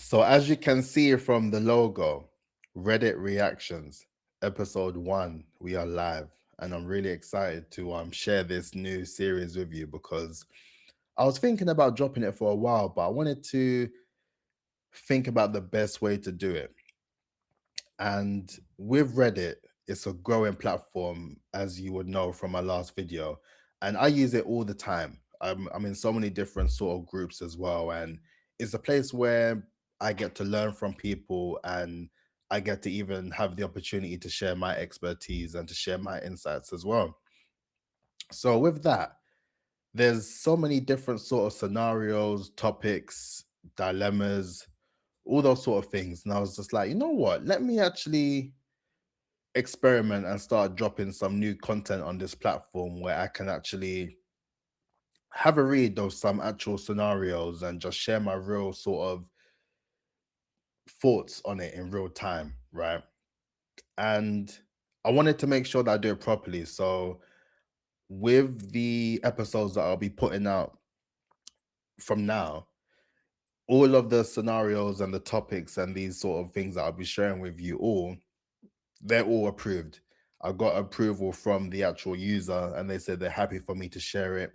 So as you can see from the logo, Reddit Reactions, episode 1, we are live. And I'm really excited to share this new series with you because I was thinking about dropping it for a while, but I wanted to think about the best way to do it. And with Reddit, it's a growing platform, as you would know from my last video. And I use it all the time. I'm in so many different sort of groups as well. And it's a place where I get to learn from people and I get to even have the opportunity to share my expertise and to share my insights as well. So with that, there's so many different sort of scenarios, topics, dilemmas, all those sort of things. And I was just like, you know what? Let me actually experiment and start dropping some new content on this platform where I can actually have a read of some actual scenarios and just share my real sort of thoughts on it in real time, right? And I wanted to make sure that I do it properly. So with the episodes that I'll be putting out from now, all of the scenarios and the topics and these sort of things that I'll be sharing with you all, they're all approved. I got approval from the actual user and they said they're happy for me to share it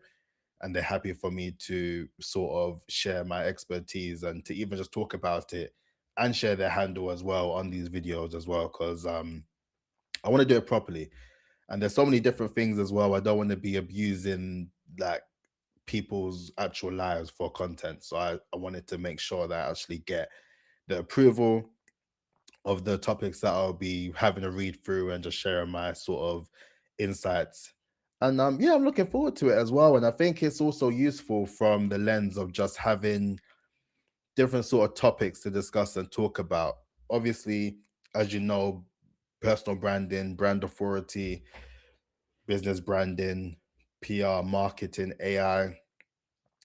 and they're happy for me to sort of share my expertise and to even just talk about it and share their handle as well on these videos as well because I want to do it properly. And there's so many different things as well. I don't want to be abusing like people's actual lives for content. So I wanted to make sure that I actually get the approval of the topics that I'll be having a read through and just sharing my sort of insights. And yeah, I'm looking forward to it as well. And I think it's also useful from the lens of just having different sort of topics to discuss and talk about. Obviously, as you know, personal branding, brand authority, business branding, PR, marketing, AI,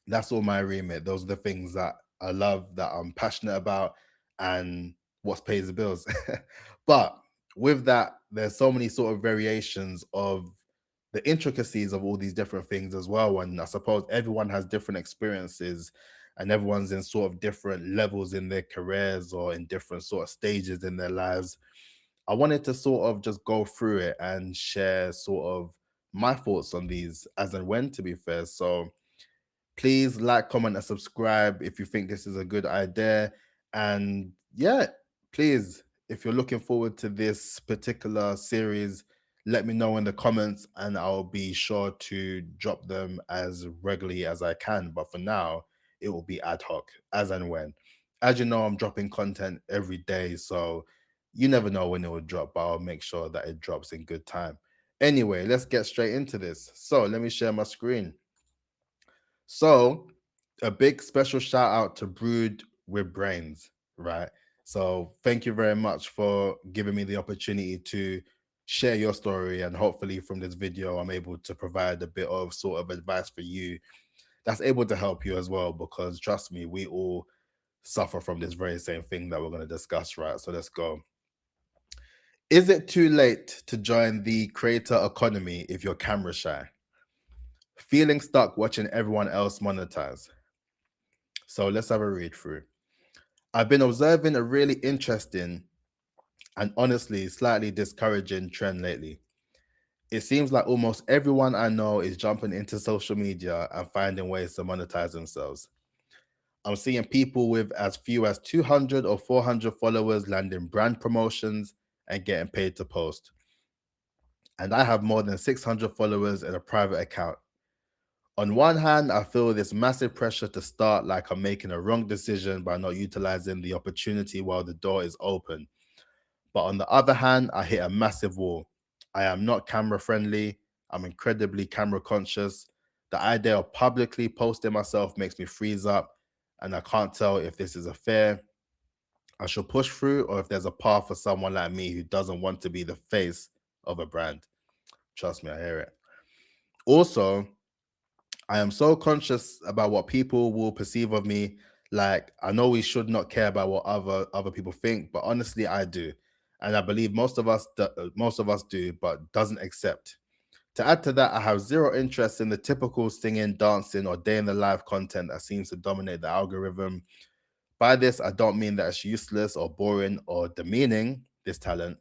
that's all my remit. Those are the things that I love, that I'm passionate about, and what pays the bills. But with that, there's so many sort of variations of the intricacies of all these different things as well. And I suppose everyone has different experiences and everyone's in sort of different levels in their careers or in different sort of stages in their lives. I wanted to sort of just go through it and share sort of my thoughts on these as and when, to be fair. So please like, comment, and subscribe if you think this is a good idea. And yeah, please, if you're looking forward to this particular series, let me know in the comments and I'll be sure to drop them as regularly as I can. But for now, it will be ad hoc, as and when. As you know, I'm dropping content every day, so you never know when it will drop, but I'll make sure that it drops in good time. Anyway, let's get straight into this. So let me share my screen. So, a big special shout out to Brewed with Brains, right? So, thank you very much for giving me the opportunity to share your story. And hopefully, from this video, I'm able to provide a bit of sort of advice for you that's able to help you as well. Because trust me, we all suffer from this very same thing that we're going to discuss, right? So, let's go. Is it too late to join the creator economy if you're camera shy? Feeling stuck watching everyone else monetize? So let's have a read through. I've been observing a really interesting and honestly slightly discouraging trend lately. It seems like almost everyone I know is jumping into social media and finding ways to monetize themselves. I'm seeing people with as few as 200 or 400 followers landing brand promotions and getting paid to post. And I have more than 600 followers in a private account. On one hand, I feel this massive pressure to start like I'm making a wrong decision by not utilizing the opportunity while the door is open. But on the other hand, I hit a massive wall. I am not camera friendly. I'm incredibly camera conscious. The idea of publicly posting myself makes me freeze up, and I can't tell if this is a fair I should push through or if there's a path for someone like me who doesn't want to be the face of a brand. Trust me, I hear it. Also, I am so conscious about what people will perceive of me. Like, I know we should not care about what other people think, but honestly, I do, and I believe most of us do, but doesn't accept. To add to that, I have zero interest in the typical singing, dancing, or day in the life content that seems to dominate the algorithm. By this, I don't mean that it's useless or boring or demeaning, this talent.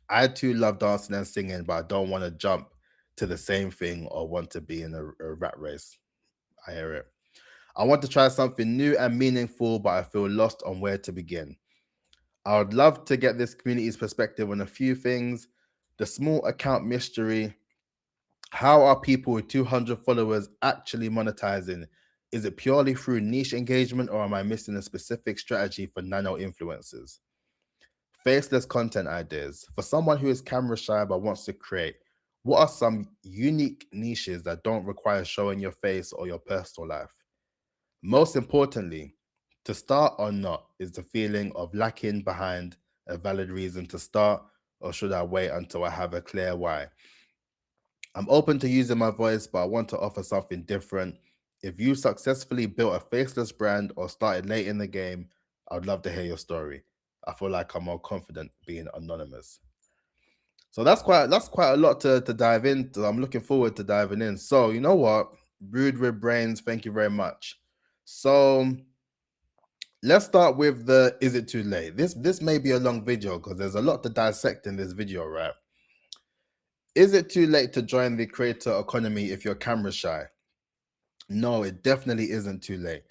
I too love dancing and singing, but I don't want to jump to the same thing or want to be in a rat race. I hear it. I want to try something new and meaningful, but I feel lost on where to begin. I would love to get this community's perspective on a few things. The small account mystery. How are people with 200 followers actually monetizing? Is it purely through niche engagement, or am I missing a specific strategy for nano influencers? Faceless content ideas. For someone who is camera shy but wants to create, what are some unique niches that don't require showing your face or your personal life? Most importantly, to start or not is the feeling of lacking behind a valid reason to start, or should I wait until I have a clear why? I'm open to using my voice, but I want to offer something different. If you successfully built a faceless brand or started late in the game, I'd love to hear your story. I feel like I'm more confident being anonymous. So that's quite a lot to dive into. I'm looking forward to diving in. So you know what, Brewed with Brains, thank you very much. So let's start with the is it too late? This may be a long video because there's a lot to dissect in this video, right? Is it too late to join the creator economy if you're camera shy? No, it definitely isn't too late.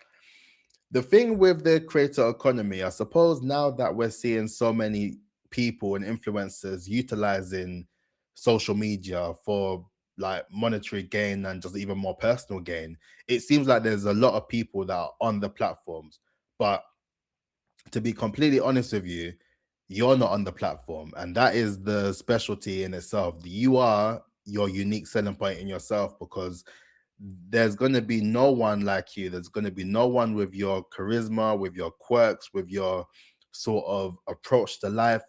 The thing with the creator economy, I suppose now that we're seeing so many people and influencers utilizing social media for like monetary gain and just even more personal gain, it seems like there's a lot of people that are on the platforms. But to be completely honest with you, you're not on the platform. And that is the specialty in itself. You are your unique selling point in yourself, because there's going to be no one like you. There's going to be no one with your charisma, with your quirks, with your sort of approach to life.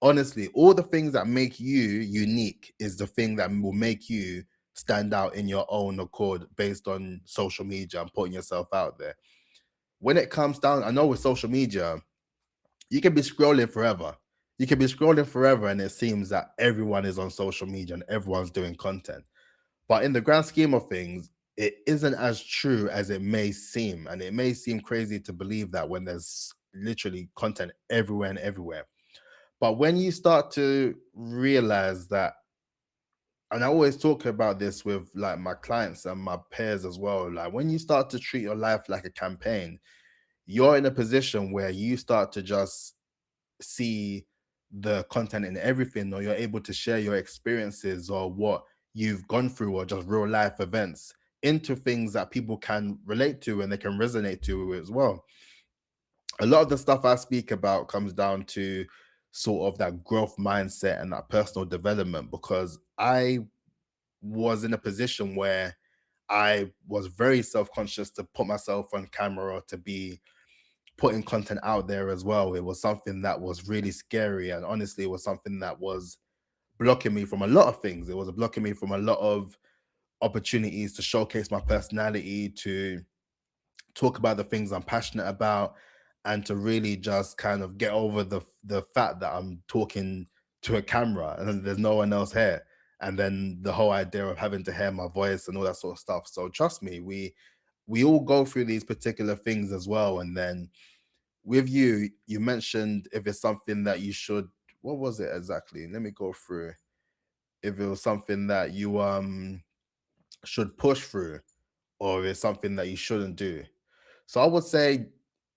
Honestly, all the things that make you unique is the thing that will make you stand out in your own accord based on social media and putting yourself out there. When it comes down, I know with social media, you can be scrolling forever. You can be scrolling forever, and it seems that everyone is on social media and everyone's doing content. But in the grand scheme of things, it isn't as true as it may seem. And it may seem crazy to believe that when there's literally content everywhere and everywhere. But when you start to realize that, and I always talk about this with like my clients and my peers as well, like when you start to treat your life like a campaign, you're in a position where you start to just see the content in everything, or you're able to share your experiences or what you've gone through or just real life events into things that people can relate to and they can resonate to as well. A lot of the stuff I speak about comes down to sort of that growth mindset and that personal development, because I was in a position where I was very self-conscious to put myself on camera or to be putting content out there as well. It was something that was really scary, and honestly it was something that was blocking me from a lot of things. It was blocking me from a lot of opportunities to showcase my personality, to talk about the things I'm passionate about, and to really just kind of get over the fact that I'm talking to a camera and there's no one else here, and then the whole idea of having to hear my voice and all that sort of stuff. So trust me, we all go through these particular things as well. And then with you, you mentioned if it's something that you should, what was it exactly? Let me go through. If it was something that you should push through, or if it's something that you shouldn't do. So I would say,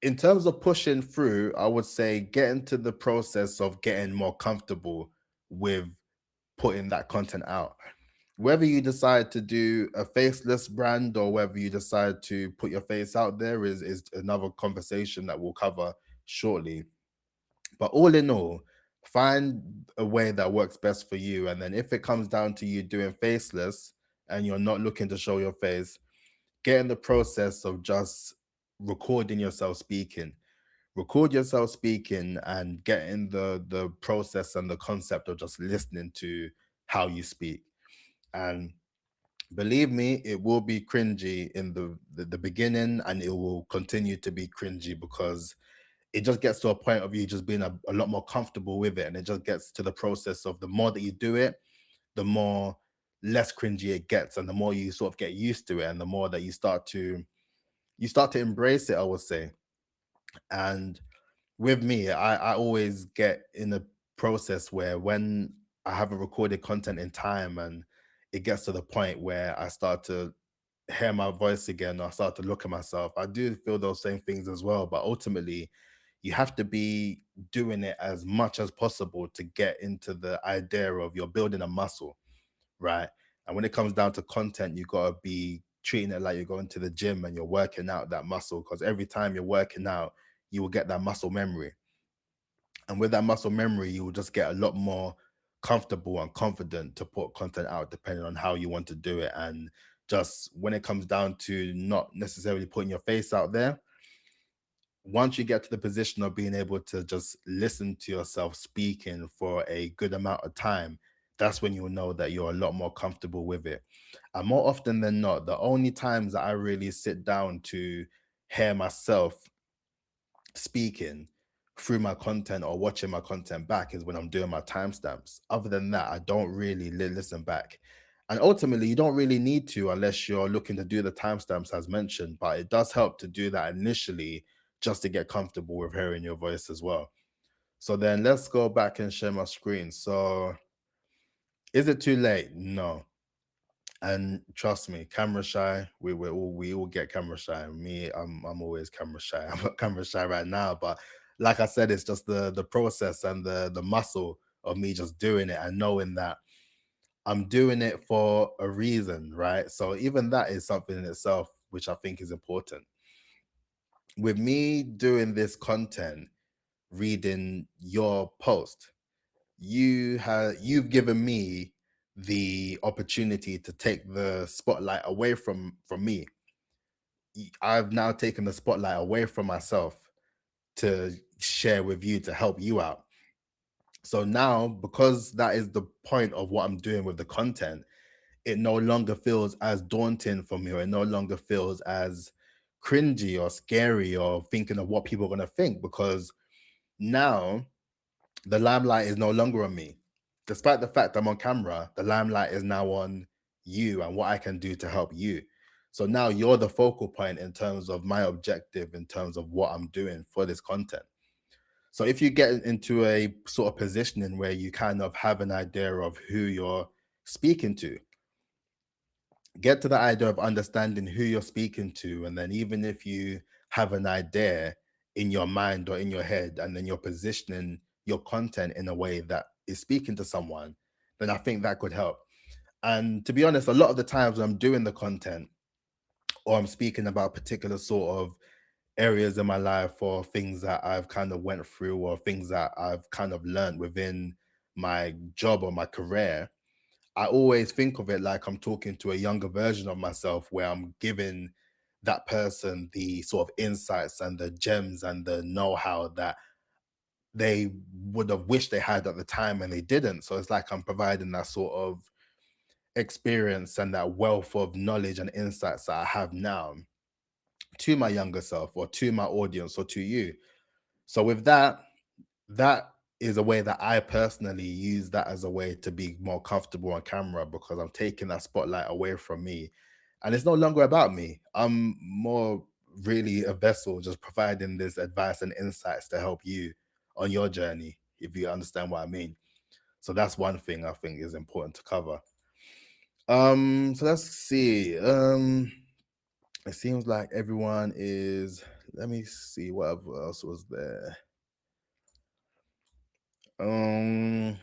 in terms of pushing through, I would say get into the process of getting more comfortable with putting that content out. Whether you decide to do a faceless brand or whether you decide to put your face out there is another conversation that we'll cover shortly. But all in all, find a way that works best for you. And then if it comes down to you doing faceless and you're not looking to show your face, get in the process of just recording yourself speaking. Record yourself speaking and get in the process and the concept of just listening to how you speak. And believe me, it will be cringy in the beginning, and it will continue to be cringy because it just gets to a point of you just being a lot more comfortable with it. And it just gets to the process of the more that you do it, the more less cringy it gets, and the more you sort of get used to it, and the more that you start to embrace it, I would say. And with me, I always get in a process where when I haven't recorded content in time and it gets to the point where I start to hear my voice again or I start to look at myself, I do feel those same things as well. But ultimately, you have to be doing it as much as possible to get into the idea of you're building a muscle, right? And when it comes down to content, you got to be treating it like you're going to the gym and you're working out that muscle, because every time you're working out, you will get that muscle memory. And with that muscle memory, you will just get a lot more comfortable and confident to put content out depending on how you want to do it. And just when it comes down to not necessarily putting your face out there, once you get to the position of being able to just listen to yourself speaking for a good amount of time, that's when you'll know that you're a lot more comfortable with it. And more often than not, the only times that I really sit down to hear myself speaking through my content or watching my content back is when I'm doing my timestamps. Other than that, I don't really listen back. And ultimately, you don't really need to unless you're looking to do the timestamps as mentioned, but it does help to do that initially just to get comfortable with hearing your voice as well. So then let's go back and share my screen. So is it too late? No. And trust me, camera shy. We all get camera shy. Me, I'm always camera shy. I'm not camera shy right now, but like I said, it's just the process and the muscle of me just doing it and knowing that I'm doing it for a reason, right? So even that is something in itself which I think is important. With me doing this content, reading your post, you've given me the opportunity to take the spotlight away from me. I've now taken the spotlight away from myself to share with you to help you out. So now, because that is the point of what I'm doing with the content, it no longer feels as daunting for me, or it no longer feels as cringy or scary or thinking of what people are going to think, because now the limelight is no longer on me. Despite the fact I'm on camera, the limelight is now on you and what I can do to help you. So now you're the focal point in terms of my objective, in terms of what I'm doing for this content. So if you get into a sort of positioning where you kind of have an idea of who you're speaking to, get to the idea of understanding who you're speaking to. And then even if you have an idea in your mind or in your head, and then you're positioning your content in a way that is speaking to someone, then I think that could help. And to be honest, a lot of the times when I'm doing the content or I'm speaking about particular sort of areas in my life or things that I've kind of went through or things that I've kind of learned within my job or my career, I always think of it like I'm talking to a younger version of myself, where I'm giving that person the sort of insights and the gems and the know-how that they would have wished they had at the time and they didn't. So it's like I'm providing that sort of experience and that wealth of knowledge and insights that I have now to my younger self or to my audience or to you. So with that, that is a way that I personally use that as a way to be more comfortable on camera, because I'm taking that spotlight away from me. And it's no longer about me. I'm more really a vessel just providing this advice and insights to help you on your journey, if you understand what I mean. So that's one thing I think is important to cover. So let's see. It seems like everyone is, let me see what else was there. Um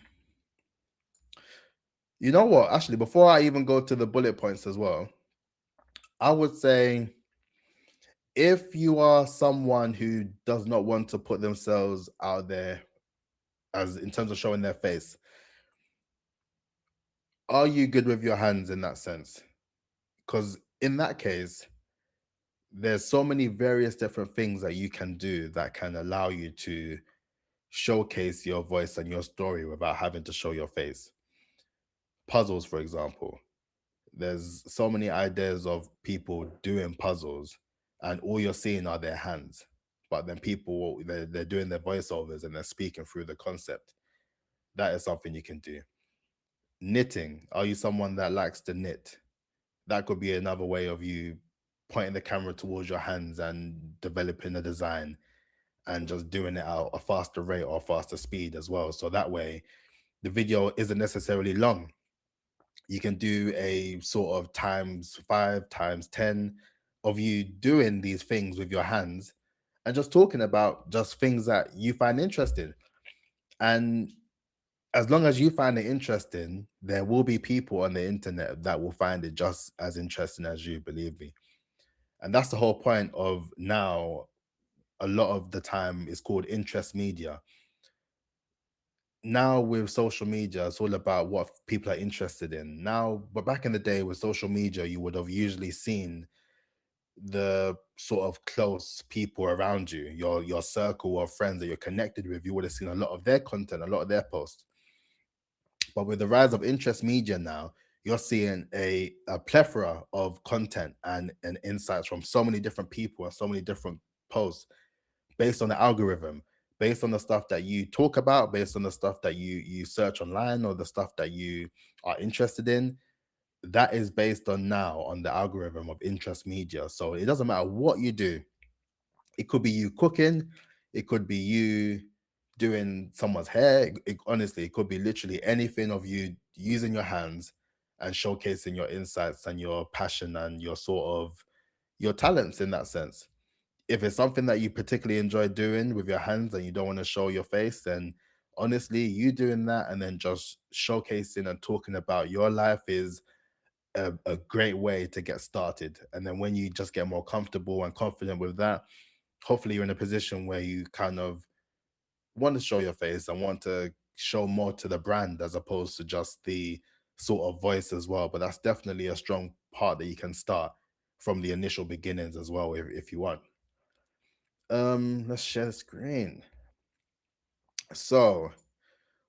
You know what? Actually, before I even go to the bullet points as well, I would say if you are someone who does not want to put themselves out there as in terms of showing their face, are you good with your hands in that sense? Because in that case, there's so many various different things that you can do that can allow you to showcase your voice and your story without having to show your face. Puzzles, for example. There's so many ideas of people doing puzzles and all you're seeing are their hands, but then people they're doing their voiceovers and they're speaking through the concept. That is something you can do. Knitting, are you someone that likes to knit? That could be another way of you pointing the camera towards your hands and developing a design. and just doing it at a faster rate or faster speed as well. So that way the video isn't necessarily long. You can do a sort of times 5 times 10 of you doing these things with your hands and just talking about just things that you find interesting. And as long as you find it interesting, there will be people on the internet that will find it just as interesting as you, believe me. And that's the whole point of now, a lot of the time is called interest media. Now with social media, it's all about what people are interested in now. But back in the day with social media, you would have usually seen the sort of close people around you, your circle of friends that you're connected with. You would have seen a lot of their content, a lot of their posts. But with the rise of interest media now, you're seeing a plethora of content and insights from so many different people and so many different posts based on the algorithm, based on the stuff that you talk about, based on the stuff that you search online or the stuff that you are interested in. That is based on now on the algorithm of interest media. So it doesn't matter what you do. It could be you cooking, it could be you doing someone's hair. Honestly, it could be literally anything of you using your hands and showcasing your insights and your passion and your sort of your talents in that sense. If it's something that you particularly enjoy doing with your hands and you don't want to show your face, then honestly, you doing that and then just showcasing and talking about your life is a great way to get started. And then when you just get more comfortable and confident with that, hopefully you're in a position where you kind of want to show your face and want to show more to the brand as opposed to just the sort of voice as well. But that's definitely a strong part that you can start from the initial beginnings as well if you want. Let's share the screen. So,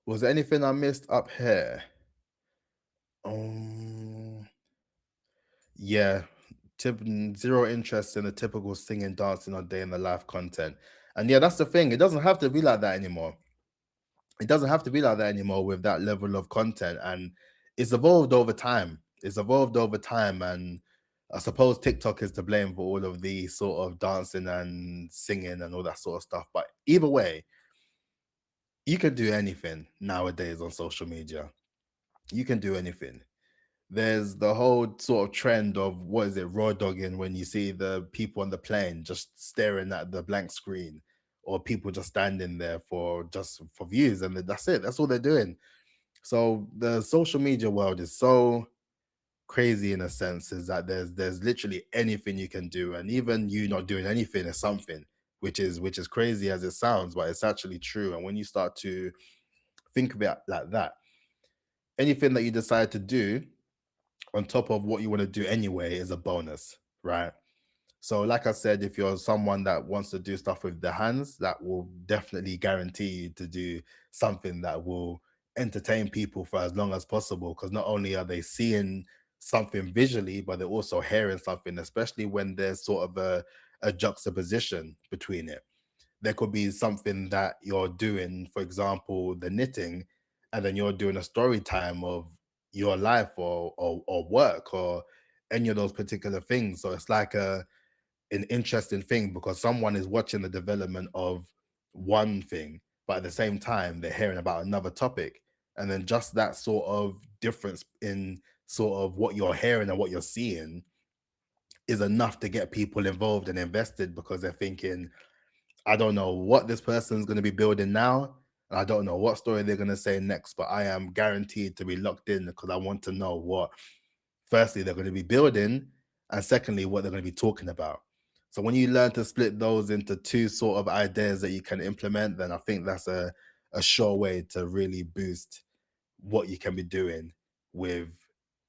was there anything I missed up here? Um, yeah, zero interest in the typical singing, dancing, or day in the life content. And yeah, that's the thing. It doesn't have to be like that anymore. It doesn't have to be like that anymore with that level of content. And it's evolved over time. It's evolved over time. And I suppose TikTok is to blame for all of the sort of dancing and singing and all that sort of stuff. But either way, you can do anything nowadays on social media. You can do anything. There's the whole sort of trend of what is it, raw dogging, when you see the people on the plane just staring at the blank screen, or people just standing there for just for views, and that's it. That's all they're doing. So the social media world is so crazy in a sense, is that there's literally anything you can do, and even you not doing anything is something, which is crazy as it sounds, but it's actually true. And when you start to think of it like that, anything that you decide to do on top of what you want to do anyway is a bonus, right? So, like I said, if you're someone that wants to do stuff with the hands, that will definitely guarantee you to do something that will entertain people for as long as possible. Because not only are they seeing something visually, but they're also hearing something, especially when there's sort of a juxtaposition between it. There could be something that you're doing, for example, the knitting, and then you're doing a story time of your life or work or any of those particular things. So it's like an interesting thing because someone is watching the development of one thing, but at the same time they're hearing about another topic. And then just that sort of difference in sort of what you're hearing and what you're seeing is enough to get people involved and invested, because they're thinking, I don't know what this person's going to be building now, and I don't know what story they're going to say next, but I am guaranteed to be locked in because I want to know what, firstly, they're going to be building, and secondly, what they're going to be talking about. So when you learn to split those into two sort of ideas that you can implement, then I think that's a sure way to really boost what you can be doing with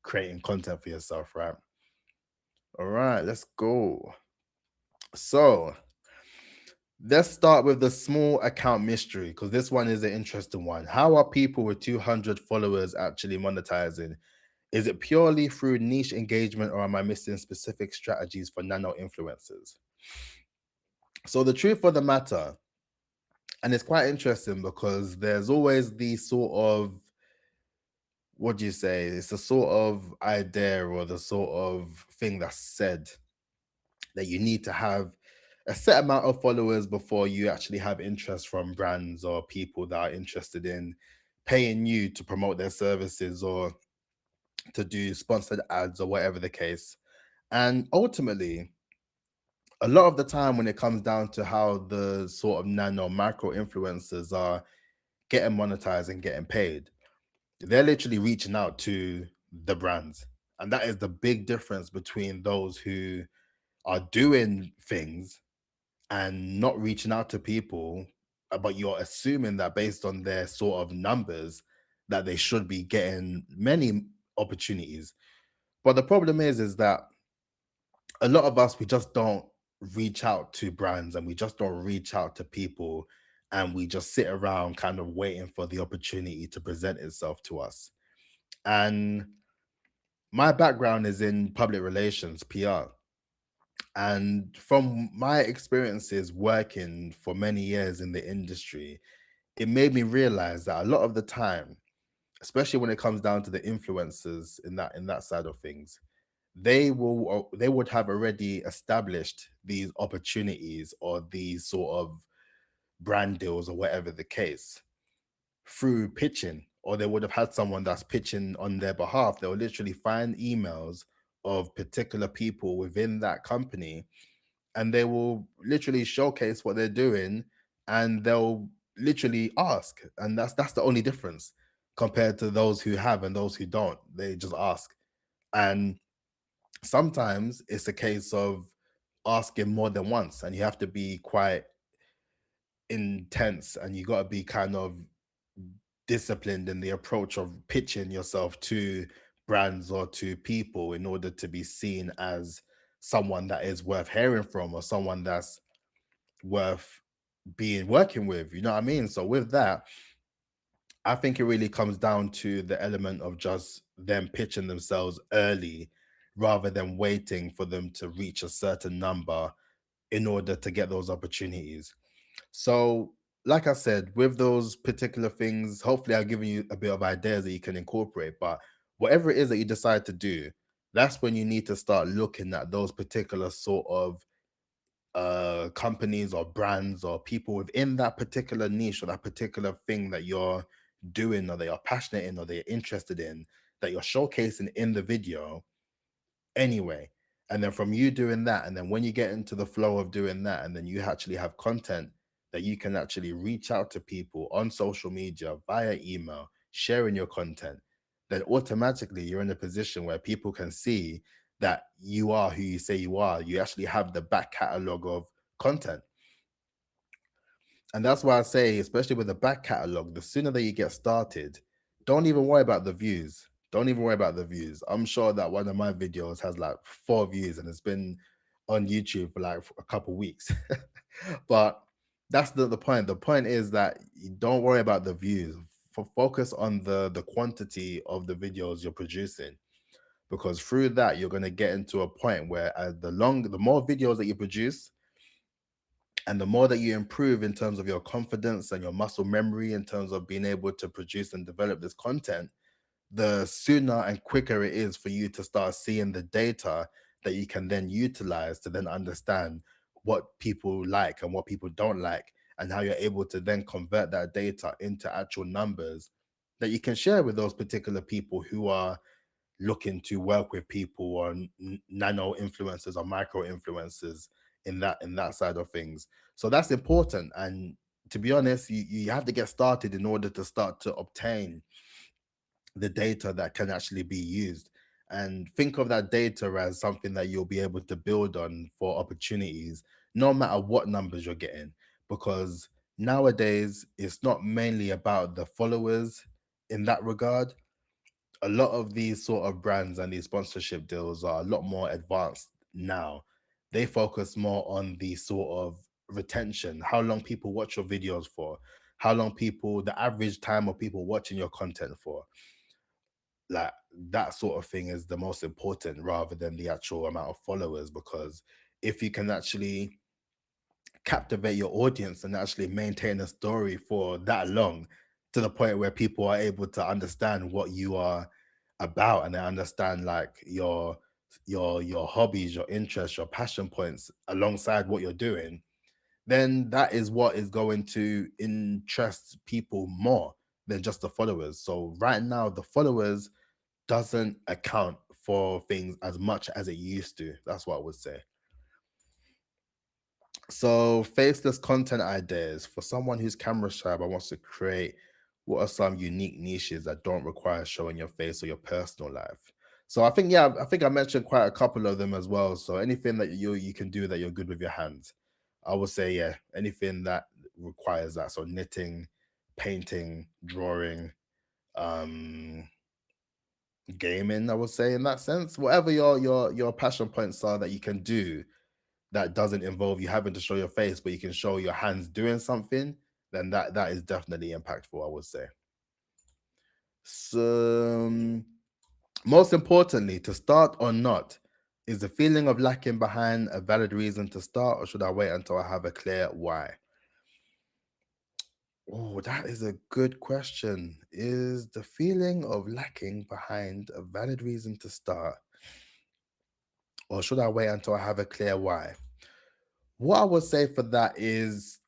creating content for yourself, right? All right, let's go. So let's start with the small account mystery, because this one is an interesting one. How are people with 200 followers actually monetizing? Is it purely through niche engagement, or am I missing specific strategies for nano influencers? So the truth of the matter, and it's quite interesting because there's always the sort of, what do you say? It's the sort of idea or the sort of thing that's said that you need to have a set amount of followers before you actually have interest from brands or people that are interested in paying you to promote their services or to do sponsored ads or whatever the case. And ultimately, a lot of the time when it comes down to how the sort of nano macro influencers are getting monetized and getting paid, they're literally reaching out to the brands. And that is the big difference between those who are doing things and not reaching out to people, but you're assuming that based on their sort of numbers that they should be getting many opportunities. But the problem is that a lot of us, we just don't reach out to brands and we just don't reach out to people, and we just sit around kind of waiting for the opportunity to present itself to us. And my background is in public relations, PR. And from my experiences working for many years in the industry, it made me realize that a lot of the time, especially when it comes down to the influencers in that side of things, they would have already established these opportunities or these sort of brand deals or whatever the case through pitching, or they would have had someone that's pitching on their behalf. They'll literally find emails of particular people within that company, and they will literally showcase what they're doing, and they'll literally ask. And that's the only difference compared to those who have and those who don't. They just ask. And sometimes it's a case of asking more than once, and you have to be quite intense, and you got to be kind of disciplined in the approach of pitching yourself to brands or to people in order to be seen as someone that is worth hearing from, or someone that's worth being working with. You know what I mean? So with that, I think it really comes down to the element of just them pitching themselves early rather than waiting for them to reach a certain number in order to get those opportunities. So, like I said, with those particular things, hopefully I've given you a bit of ideas that you can incorporate. But whatever it is that you decide to do, that's when you need to start looking at those particular sort of companies or brands or people within that particular niche or that particular thing that you're doing or that you're passionate in or that you're interested in, that you're showcasing in the video anyway. And then from you doing that, and then when you get into the flow of doing that, and then you actually have content that you can actually reach out to people on social media via email, sharing your content, then automatically you're in a position where people can see that you are who you say you are. You actually have the back catalog of content. And that's why I say, especially with the back catalog, the sooner that you get started, don't even worry about the views. Don't even worry about the views. I'm sure that one of my videos has like 4 views and it's been on YouTube for like a couple weeks. But that's the point. The point is that you don't worry about the views. Focus on the quantity of the videos you're producing, because through that you're going to get into a point where the more videos that you produce, and the more that you improve in terms of your confidence and your muscle memory in terms of being able to produce and develop this content, the sooner and quicker it is for you to start seeing the data that you can then utilize to then understand what people like and what people don't like, and how you're able to then convert that data into actual numbers that you can share with those particular people who are looking to work with people or nano influencers or micro influencers in that side of things. So that's important. And to be honest, you have to get started in order to start to obtain the data that can actually be used. And think of that data as something that you'll be able to build on for opportunities, no matter what numbers you're getting. Because nowadays it's not mainly about the followers in that regard. A lot of these sort of brands and these sponsorship deals are a lot more advanced now. They focus more on the sort of retention, how long people watch your videos for, how long people, the average time of people watching your content for. Like that sort of thing is the most important rather than the actual amount of followers. Because if you can actually captivate your audience and actually maintain a story for that long, to the point where people are able to understand what you are about, and they understand like your your hobbies, your interests, your passion points alongside what you're doing, then that is what is going to interest people more than just the followers. So right now, the followers doesn't account for things as much as it used to. That's what I would say. So, faceless content ideas for someone who's camera shy but wants to create. What are some unique niches that don't require showing your face or your personal life? So, I think I think I mentioned quite a couple of them as well. So, anything that you can do that you're good with your hands, I would say anything that requires that. So, knitting, painting, drawing, um, gaming. I would say in that sense, whatever your passion points are that you can do that doesn't involve you having to show your face, but you can show your hands doing something, then that is definitely impactful, I would say. So, most importantly, to start or not, is the feeling of lacking behind a valid reason to start, or should I wait until I have a clear why? Oh, that is a good question. Is the feeling of lacking behind a valid reason to start, or should I wait until I have a clear why? What I would say for that is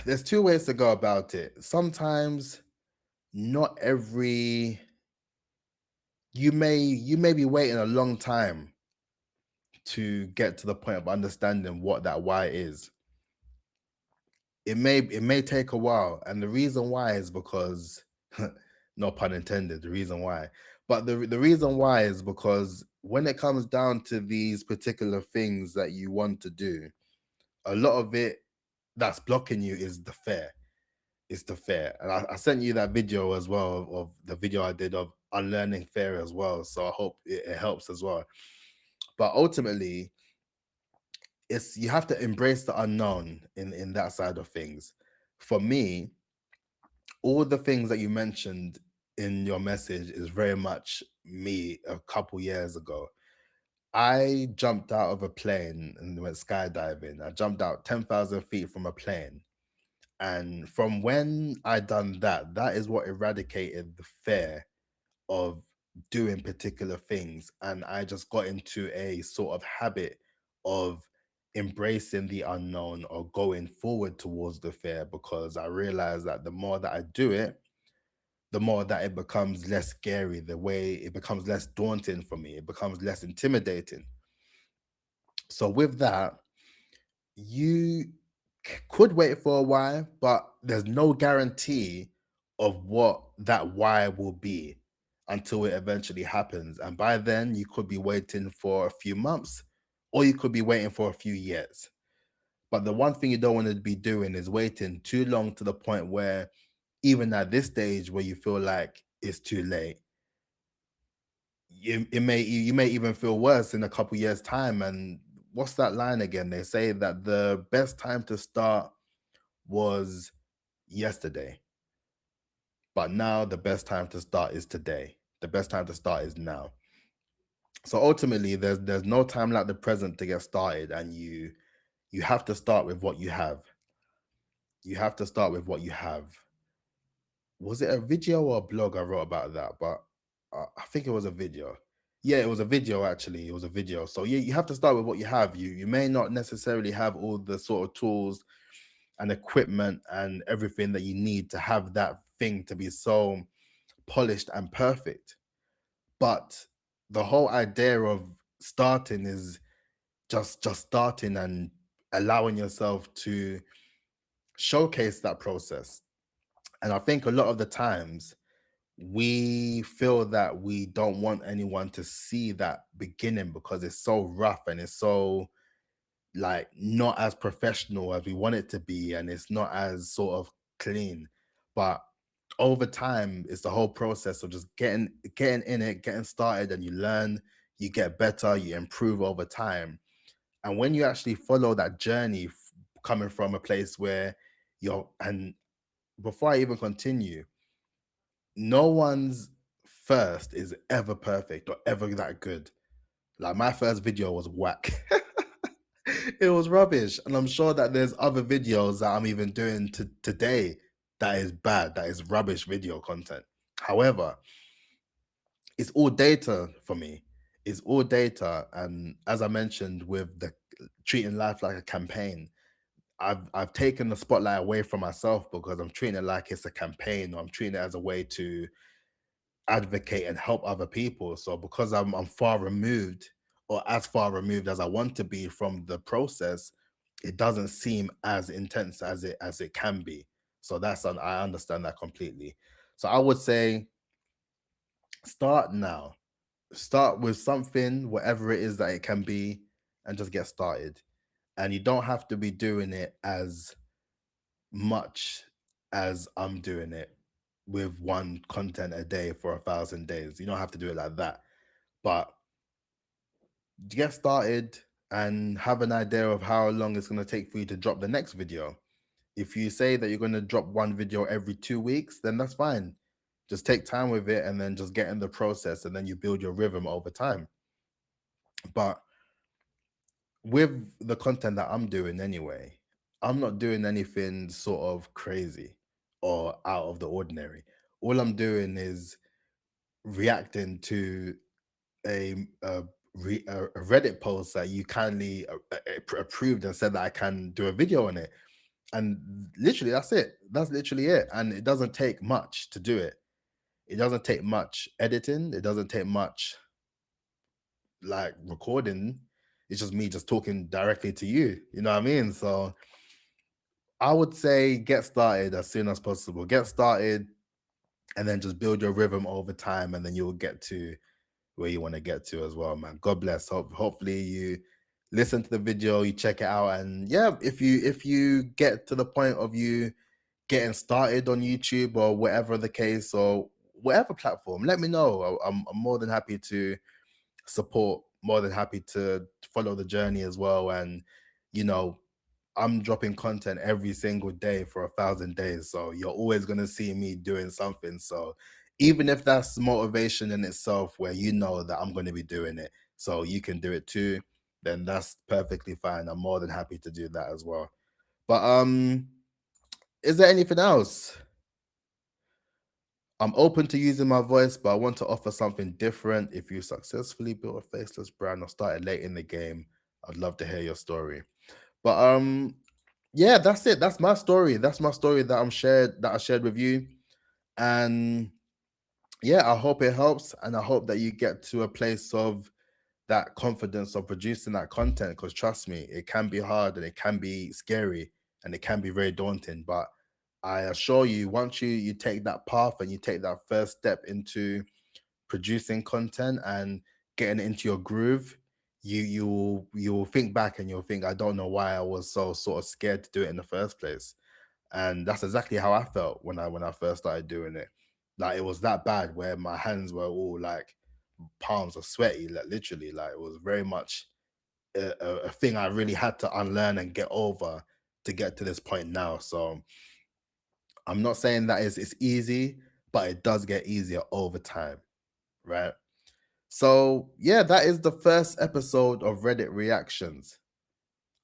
there's two ways to go about it. Sometimes not every you may be waiting a long time to get to the point of understanding what that why is. It may take a while, and the reason why is because no pun intended, the reason why. But the reason why is because when it comes down to these particular things that you want to do, a lot of it that's blocking you is the fear. It's the fear. And I sent you that video as well of the video I did of unlearning fear as well. So I hope it helps as well. But ultimately, it's you have to embrace the unknown in that side of things. For me, all the things that you mentioned in your message is very much me a couple years ago. I jumped out of a plane and went skydiving. I jumped out 10,000 feet from a plane. And from when I done that, that is what eradicated the fear of doing particular things. And I just got into a sort of habit of embracing the unknown or going forward towards the fear, because I realized that the more that I do it, the more that it becomes less scary, the way it becomes less daunting for me, it becomes less intimidating. So with that, you could wait for a while, but there's no guarantee of what that why will be until it eventually happens. And by then, you could be waiting for a few months or you could be waiting for a few years. But the one thing you don't want to be doing is waiting too long to the point where, even at this stage where you feel like it's too late, you may even feel worse in a couple years' time. And what's that line again? They say that the best time to start was yesterday, but now the best time to start is today. The best time to start is now. So ultimately, there's no time like the present to get started, and you have to start with what you have. You have to start with what you have. Was it a video or a blog I wrote about that? But I think it was a video. Yeah, it was a video actually. It was a video. So you have to start with what you have. You may not necessarily have all the sort of tools and equipment and everything that you need to have that thing to be so polished and perfect. But the whole idea of starting is just starting and allowing yourself to showcase that process. And I think a lot of the times we feel that we don't want anyone to see that beginning because it's so rough and it's so like not as professional as we want it to be, and it's not as sort of clean. But over time, it's the whole process of just getting in it, getting started, and you learn, you get better, you improve over time. And when you actually follow that journey, coming from a place where you're, and before I even continue, no one's first is ever perfect or ever that good. Like my first video was whack. It was rubbish. And I'm sure that there's other videos that I'm even doing today that is bad, that is rubbish video content. However, it's all data for me. It's all data. And as I mentioned, with the treating life like a campaign, I've taken the spotlight away from myself because I'm treating it like it's a campaign, or I'm treating it as a way to advocate and help other people. So because I'm far removed, or as far removed as I want to be from the process, it doesn't seem as intense as it can be. So I understand that completely. So I would say start now. Start with something, whatever it is that it can be, and just get started. And you don't have to be doing it as much as I'm doing it with one content a day for 1,000 days. You don't have to do it like that. But get started and have an idea of how long it's going to take for you to drop the next video. If you say that you're going to drop one video every 2 weeks, then that's fine. Just take time with it and then just get in the process, and then you build your rhythm over time. But with the content that I'm doing anyway, I'm not doing anything sort of crazy or out of the ordinary. All I'm doing is reacting to a Reddit post that you kindly approved and said that I can do a video on it. And literally, that's it. That's literally it. And it doesn't take much to do it. It doesn't take much editing. It doesn't take much like recording. It's just me just talking directly to you. You know what I mean? So I would say get started as soon as possible. Get started and then just build your rhythm over time, and then you'll get to where you want to get to as well, man. God bless. Hopefully you listen to the video, you check it out, and yeah, if you get to the point of you getting started on YouTube or whatever the case, or whatever platform, let me know. I'm more than happy to support, more than happy to follow the journey as well. And you know, I'm dropping content every single day for 1,000 days. So you're always going to see me doing something. So even if that's motivation in itself, where you know that I'm going to be doing it, so you can do it too, then that's perfectly fine. I'm more than happy to do that as well. But is there anything else? I'm open to using my voice, but I want to offer something different. If you successfully built a faceless brand or started late in the game, I'd love to hear your story. But yeah, that's it. That's my story. That's my story that I shared with you. And yeah, I hope it helps, and I hope that you get to a place of that confidence of producing that content, because trust me, it can be hard and it can be scary and it can be very daunting. But I assure you, once you take that path and you take that first step into producing content and getting into your groove, you'll think back and you'll think, I don't know why I was so sort of scared to do it in the first place. And that's exactly how I felt when I first started doing it. Like it was that bad where my hands were all like palms are sweaty, like literally, like it was very much a thing I really had to unlearn and get over to get to this point now. So I'm not saying that it's easy, but it does get easier over time, right? So yeah, that is the first episode of Reddit reactions.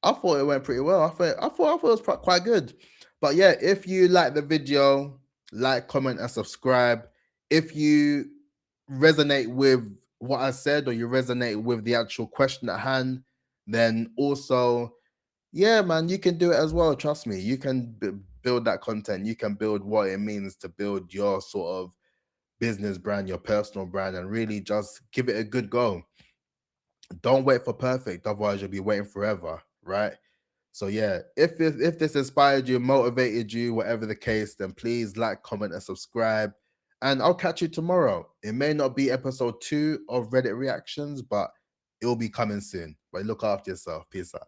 I thought it went pretty well. I thought it was quite good. But yeah, if you like the video, like, comment, and subscribe. If you resonate with what I said, or you resonate with the actual question at hand, then also, yeah, man, you can do it as well. Trust me, you can build that content. You can build what it means to build your sort of business brand, your personal brand, and really just give it a good go. Don't wait for perfect, otherwise you'll be waiting forever, right? So yeah, if this inspired you, motivated you, whatever the case, then please like, comment, and subscribe. And I'll catch you tomorrow. It may not be episode 2 of Reddit reactions, but it will be coming soon. But look after yourself. Peace out.